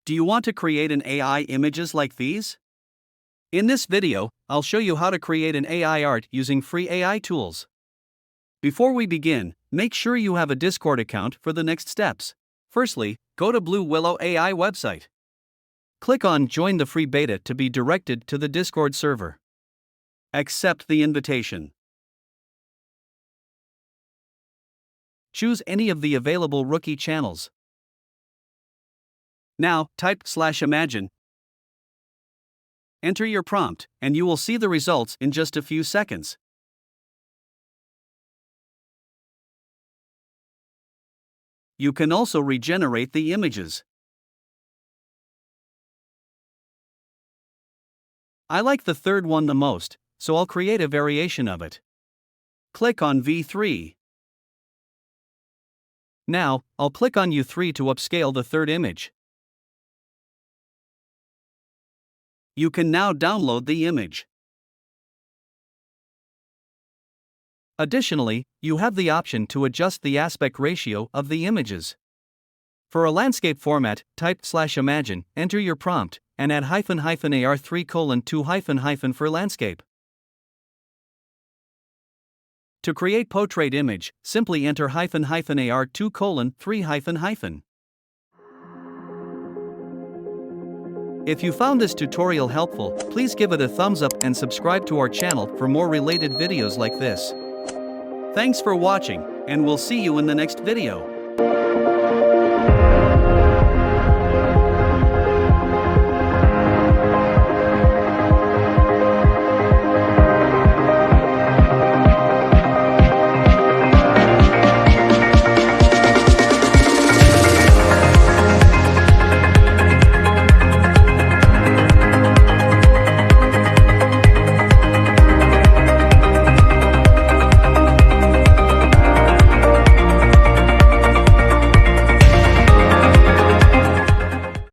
Do you want to create an AI images like these? In this video, I'll show you how to create an AI art using free AI tools. Before we begin, make sure you have a Discord account for the next steps. Firstly, go to Willow AI website. Click on Join the free beta to be directed to the Discord server. Accept the invitation. Choose any of the available rookie channels. Now, type /imagine. Enter your prompt, and you will see the results in just a few seconds. You can also regenerate the images. I like the third one the most, so I'll create a variation of it. Click on V3. Now, I'll click on U3 to upscale the third image. You can now download the image. Additionally, you have the option to adjust the aspect ratio of the images. For a landscape format, type /imagine, enter your prompt, and add _AR3:2 for landscape. To create portrait image, simply enter -AR2:3-. If you found this tutorial helpful, please give it a thumbs up and subscribe to our channel for more related videos like this. Thanks for watching, and we'll see you in the next video.